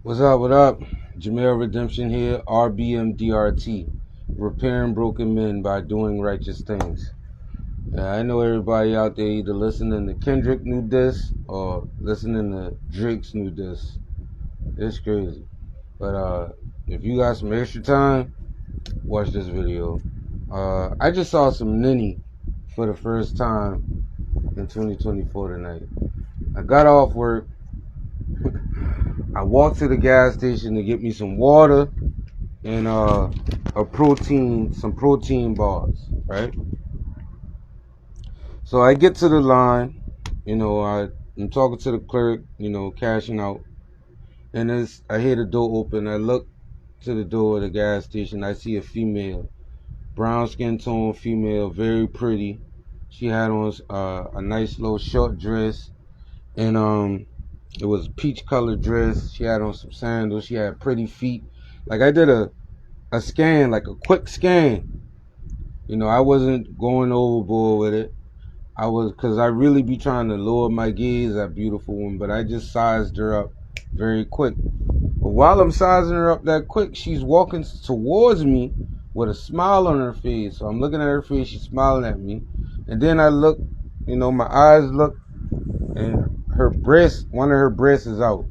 What's up? What up? Jamel Redemption here, RBMDRT, repairing broken men by doing righteous things. I know everybody out there either listening to Kendrick new disc or listening to Drake's new disc. It's crazy. But if you got some extra time, watch this video. I just saw some Ninny for the first time in 2024 tonight. I got off work. I walked to the gas station to get me some water and some protein bars, right? So I get to the line, I'm talking to the clerk, cashing out, and as I hear the door open, I look to the door of the gas station. I see a female, brown skin tone female, very pretty. She had on a nice little short dress, and it was a peach colored dress. She had on some sandals. She had pretty feet. Like I did a scan, like a quick scan. I wasn't going overboard with it. Cause I really be trying to lower my gaze at beautiful woman, but I just sized her up very quick. But while I'm sizing her up that quick, she's walking towards me with a smile on her face. So I'm looking at her face, she's smiling at me. And then I look, my eyes look, and her breast, one of her breasts is out.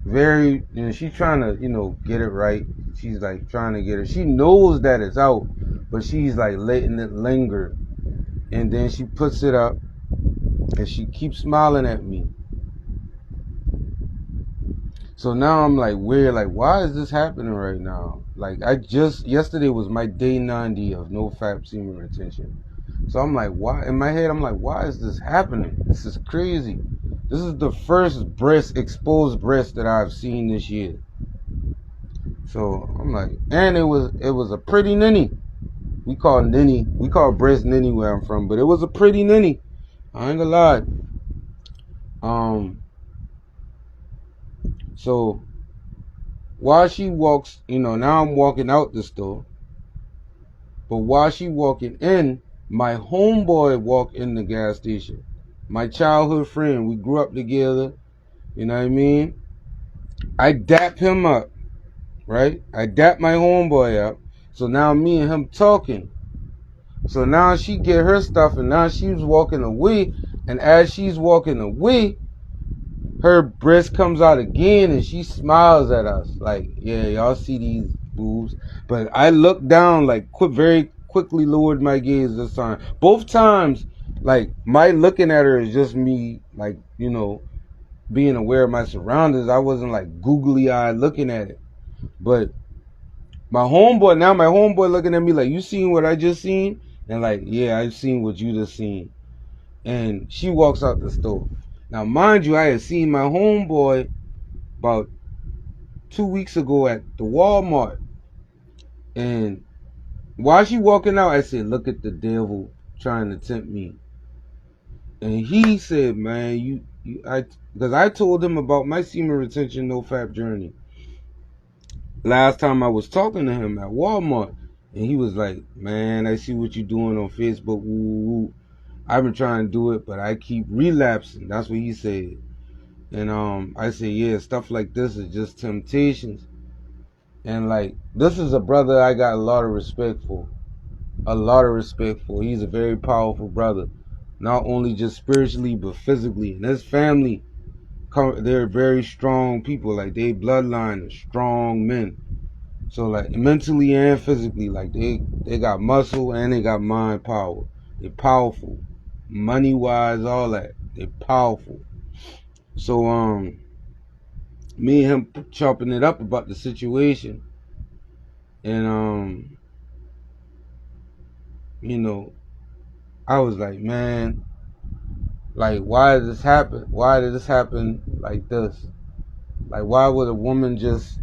Very, she's trying to, get it right. She's like trying to get it. She knows that it's out, but she's like letting it linger. And then she puts it up and she keeps smiling at me. So now I'm like weird, like why is this happening right now? Like yesterday was my day 90 of no fap semen retention. So I'm like, why? In my head, I'm like, why is this happening? This is crazy. This is the first exposed breast that I've seen this year. So I'm like, and it was a pretty ninny. We call breast ninny where I'm from, but it was a pretty ninny. I ain't gonna lie. So while she walks, now I'm walking out the store. But while she walking in, my homeboy walked in the gas station. My childhood friend, we grew up together. You know what I mean? I dap him up, right? I dap my homeboy up. So now me and him talking. So now she get her stuff and now she's walking away. And as she's walking away, her breast comes out again and she smiles at us. Like, yeah, y'all see these boobs. But I looked down, like, very quickly lowered my gaze this time. Both times, like, my looking at her is just me, like, being aware of my surroundings. I wasn't, like, googly-eyed looking at it. But my homeboy looking at me like, you seen what I just seen? And like, yeah, I've seen what you just seen. And she walks out the store. Now, mind you, I had seen my homeboy about 2 weeks ago at the Walmart. And while she walking out, I said, look at the devil trying to tempt me. And he said, man, because I told him about my semen retention no fap journey last time I was talking to him at Walmart. And he was like, man, I see what you're doing on Facebook. Woo. I've been trying to do it, but I keep relapsing. That's what he said. And I said, yeah, stuff like this is just temptations. And like, this is a brother I got a lot of respect for. He's a very powerful brother. Not only just spiritually, but physically. And his family, they're very strong people. Like, they bloodline are strong men. So like, mentally and physically, like they got muscle and they got mind power. They're powerful. Money wise, all that. They're powerful. So me and him chopping it up about the situation. And I was like, man, like, why did this happen? Why did this happen like this? Like, why would a woman just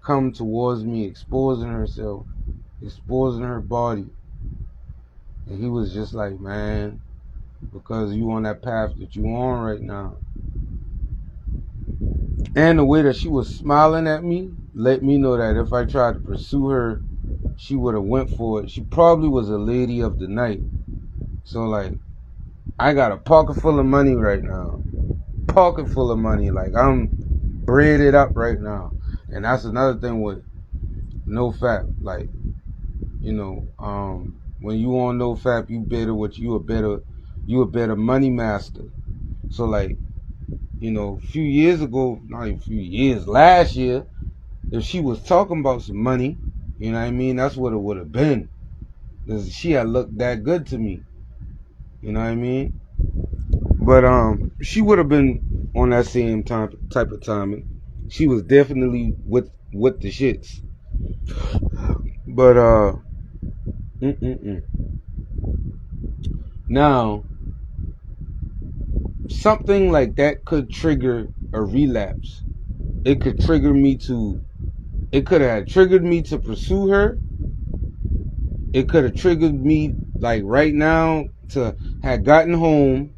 come towards me, exposing herself, exposing her body? And he was just like, man, because you on that path that you on right now. And the way that she was smiling at me let me know that if I tried to pursue her, she would have went for it. She probably was a lady of the night. So like, I got a pocket full of money right now. Pocket full of money. Like, I'm bread it up right now. And that's another thing with no fap. Like, when you on no fap, you a better money master. So like, a few years ago, not even a few years, last year, if she was talking about some money, you know what I mean, that's what it would have been. Cause she had looked that good to me. You know what I mean? But she would have been on that same type of timing. She was definitely with the shits. But now something like that could trigger a relapse. It could trigger me to. It could have triggered me to pursue her. It could have triggered me like right now to have gotten home.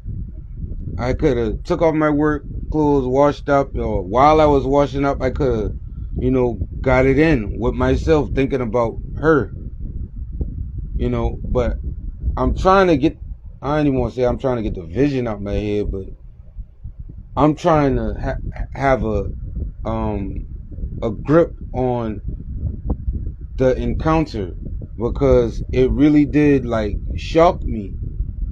I could have took off my work clothes, washed up, or while I was washing up, I could have, got it in with myself, thinking about her, But I'm trying to get. I don't even want to say I'm trying to get the vision out my head, but I'm trying to have a grip on the encounter, because it really did like shock me,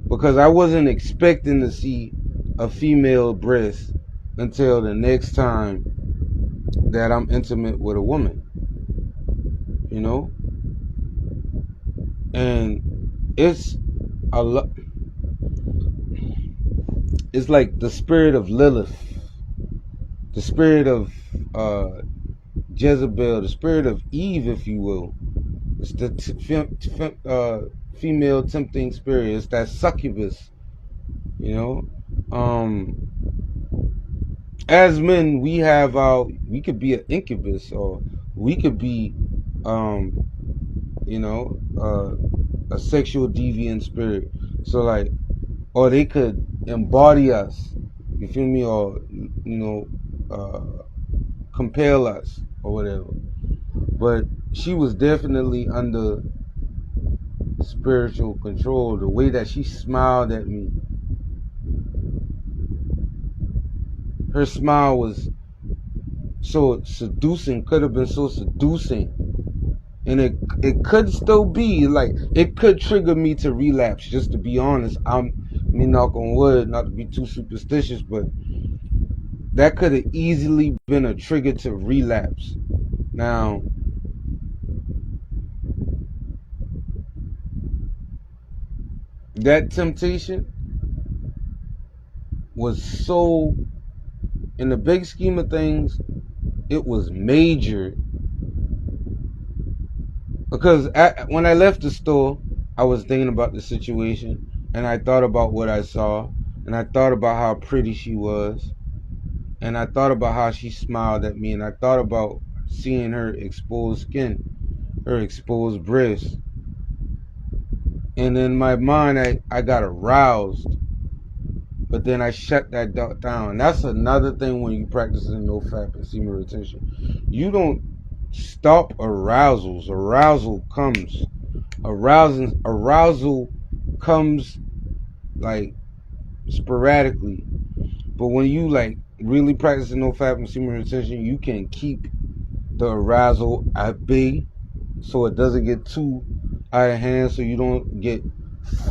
because I wasn't expecting to see a female breast until the next time that I'm intimate with a woman, and it's a lot. It's like the spirit of Lilith, the spirit of Jezebel, the spirit of Eve, if you will. It's the female tempting spirit. It's that succubus, As men, we could be an incubus, or we could be, a sexual deviant spirit. So like, or they could embody us. You feel me? Or compel us or whatever. But she was definitely under spiritual control. The way that she smiled at me, her smile was so seducing, could have been so seducing. And it could still be like, it could trigger me to relapse, just to be honest. Me knock on wood, not to be too superstitious, but that could have easily been a trigger to relapse. Now, that temptation was so, in the big scheme of things, it was major. Because when I left the store, I was thinking about the situation, and I thought about what I saw, and I thought about how pretty she was, and I thought about how she smiled at me, and I thought about seeing her exposed skin, her exposed breasts. And in my mind, I got aroused, but then I shut that down. That's another thing when you practicing no fap and semen retention. You don't stop arousals. Arousal comes. Arousal comes like sporadically. But when you like really practicing no fap and semen retention, you can keep the arousal at bay, so it doesn't get too out of hand, so you don't get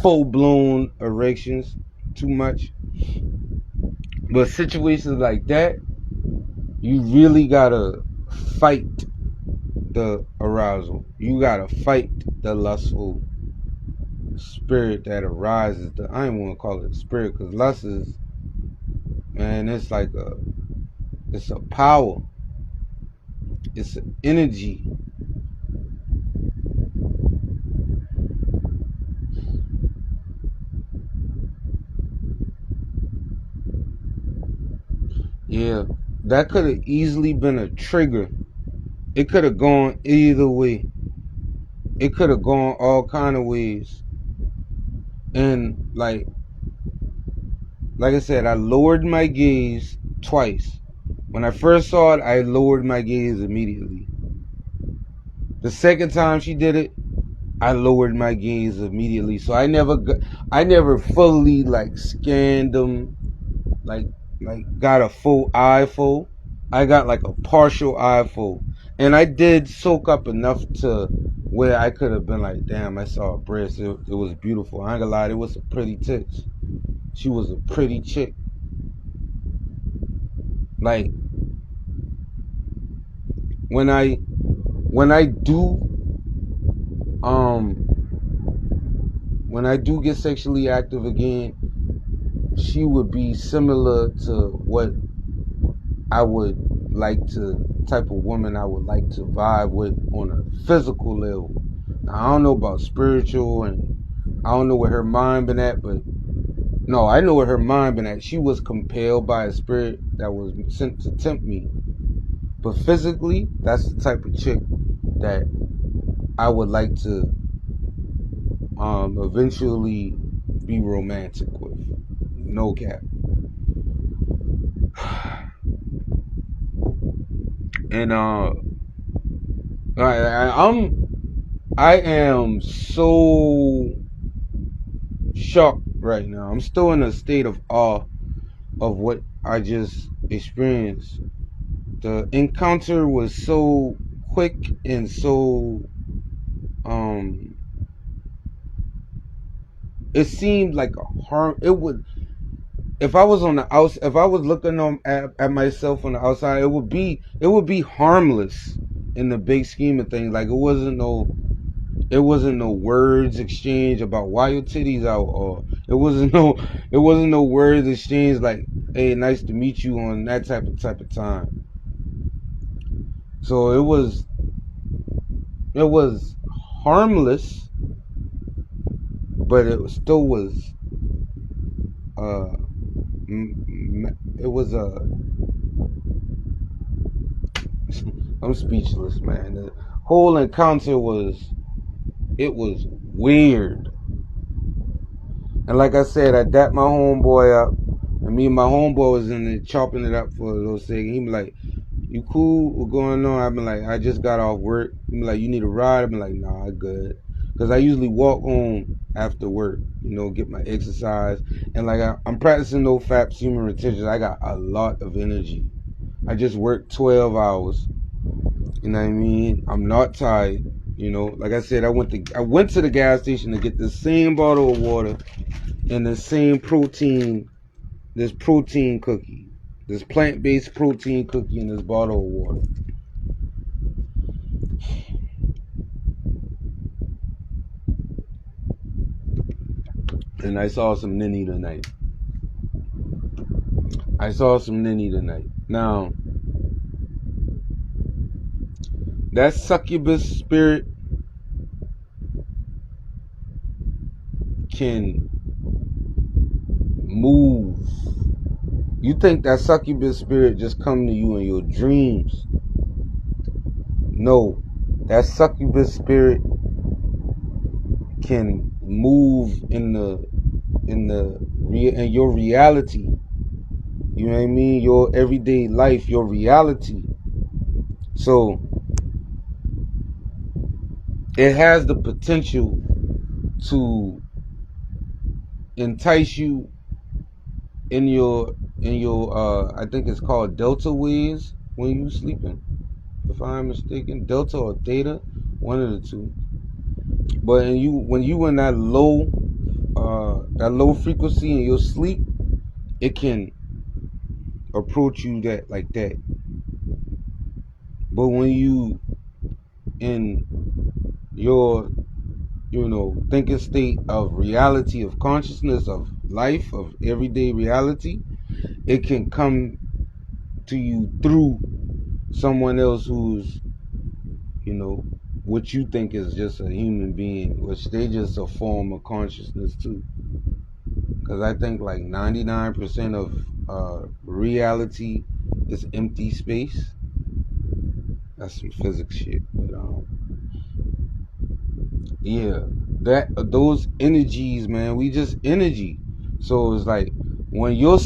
full-blown erections too much. But situations like that, you really gotta fight the arousal. You gotta fight the lustful spirit that arises. I don't want to call it a spirit, because lust is, man, it's like it's a power. It's an energy. Yeah, that could have easily been a trigger. It could have gone either way. It could have gone all kind of ways. And like I said, I lowered my gaze twice. When I first saw it, I lowered my gaze immediately. The second time she did it, I lowered my gaze immediately. So I never fully like scanned them, like got a full eye full. I got like a partial eyeful. And I did soak up enough to where I could have been like, damn, I saw a breast. It was beautiful. I ain't gonna lie, it was some pretty tits. She was a pretty chick. Like when I do um when I do get sexually active again, she would be similar to what I would like to, type of woman I would like to vibe with on a physical level. Now, I don't know about spiritual, and I don't know where her mind been at, but no, I know where her mind been at. She was compelled by a spirit that was sent to tempt me. But physically, that's the type of chick that I would like to eventually be romantic with. No cap. And I am so shocked right now. I'm still in a state of awe of what I just experienced. The encounter was so quick and so it seemed like a harm. It would, if I was on the outside, if I was looking at myself on the outside, it would be harmless in the big scheme of things. Like it wasn't no words exchange about why your titties out, or it wasn't no words exchange like, hey, nice to meet you, on that type of time. So it was harmless, but it still was it was I'm speechless, man. The whole encounter was weird. And like I said, I dapped my homeboy up, and me and my homeboy was in there chopping it up for a little second. He be like, "You cool? What's going on?" I been like, "I just got off work." He be like, "You need a ride?" I been like, "Nah, I good." Cause I usually walk home after work, get my exercise, and like I'm practicing no fat human retention. I got a lot of energy. I just worked 12 hours. You know what I mean? I'm not tired. Like I said, I went to the gas station to get the same bottle of water and the same this protein cookie, this plant-based protein cookie in this bottle of water. And I saw some ninny tonight. Now, that succubus spirit can move. You think that succubus spirit just come to you in your dreams? No, that succubus spirit can move in your reality. You know what I mean? Your everyday life, your reality. So it has the potential to entice you in your I think it's called delta waves when you sleeping, if I'm mistaken, delta or theta, one of the two. But when you in that low frequency in your sleep, it can approach you like that. But when you in your thinking state of reality, of consciousness, of life, of everyday reality, it can come to you through someone else who's what you think is just a human being, which they just a form of consciousness too. Because I think like 99% of reality is empty space. That's some physics shit, but yeah, those energies, man, we just energy. So it's like when your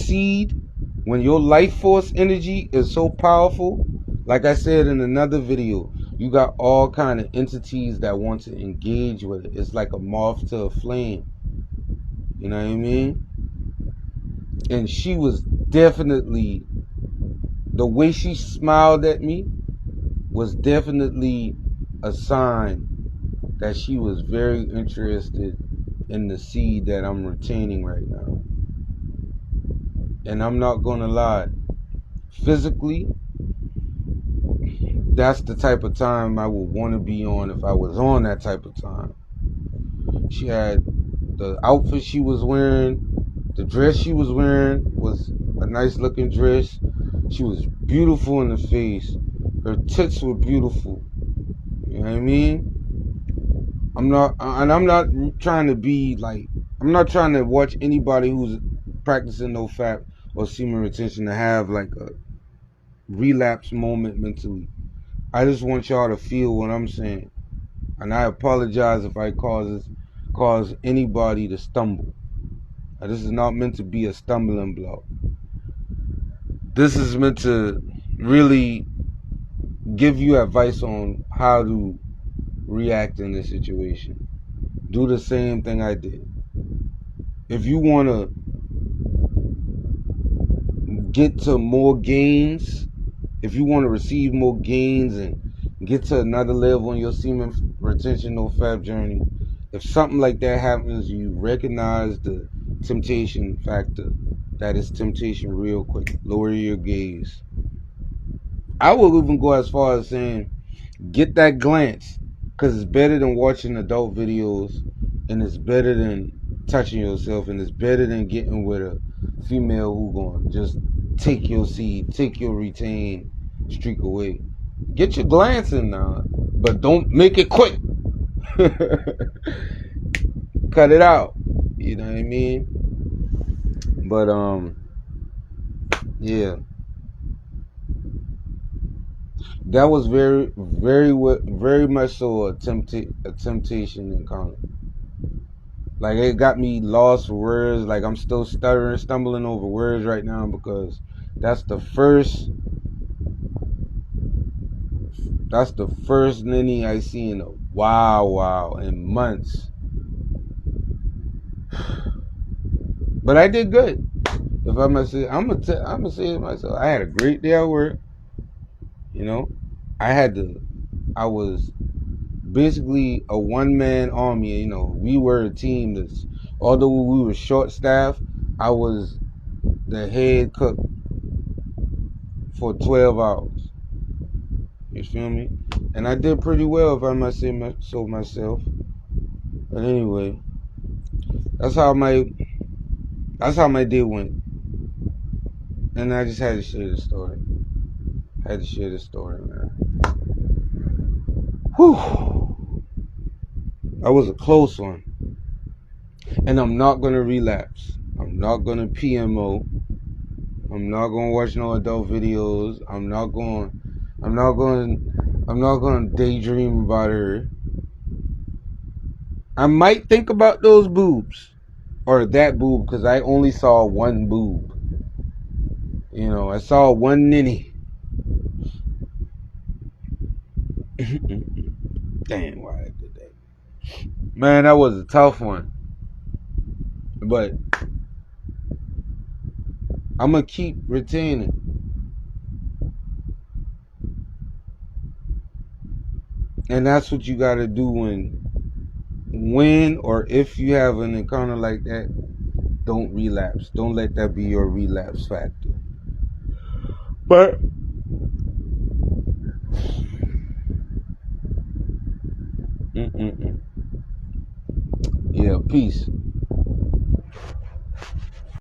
life force energy is so powerful, like I said in another video, you got all kind of entities that want to engage with it. It's like a moth to a flame. You know what I mean? And she was definitely the way she smiled at me was definitely a sign that she was very interested in the seed that I'm retaining right now. And I'm not gonna lie, physically, that's the type of time I would want to be on if I was on that type of time. She had the outfit she was wearing, the dress she was wearing was a nice looking dress. She was beautiful in the face. Her tits were beautiful. You know what I mean? I'm not trying to be like, I'm not trying to watch anybody who's practicing no fap or semen retention to have like a relapse moment mentally. I just want y'all to feel what I'm saying. And I apologize if I cause anybody to stumble. This is not meant to be a stumbling block. This is meant to really give you advice on how to react in this situation. Do the same thing I did. If you want to get to more gains, if you want to receive more gains and get to another level in your semen retention no fap journey, if something like that happens, you recognize the temptation factor. That is temptation real quick. Lower your gaze. I will even go as far as saying, get that glance, because it's better than watching adult videos, and it's better than touching yourself, and it's better than getting with a female who gonna just take your seed, take your retain streak away. Get your glance in now, but don't make it quick. Cut it out. You know what I mean? But yeah, that was very much so a temptation encounter. Like, it got me lost for words. Like, I'm still stumbling over words right now, because that's the first ninny I see in a while, in months. But I did good. If I must say, I'm gonna say it myself. I had a great day at work. You know, I was basically a one-man army. You know, we were a team that's, although we were short-staffed, I was the head cook for 12 hours. You feel me? And I did pretty well, if I must say so myself. But anyway, that's how my day went. And I just had to share the story. Man. Whew. That was a close one. And I'm not gonna relapse. I'm not gonna PMO. I'm not gonna watch no adult videos. I'm not gonna daydream about her. I might think about those boobs, or that boob, because I only saw one boob. You know, I saw one ninny. Damn, why I did that. Man, that was a tough one. But I'm gonna keep retaining. And that's what you gotta do when or if you have an encounter like that. Don't relapse. Don't let that be your relapse factor. But yeah, peace.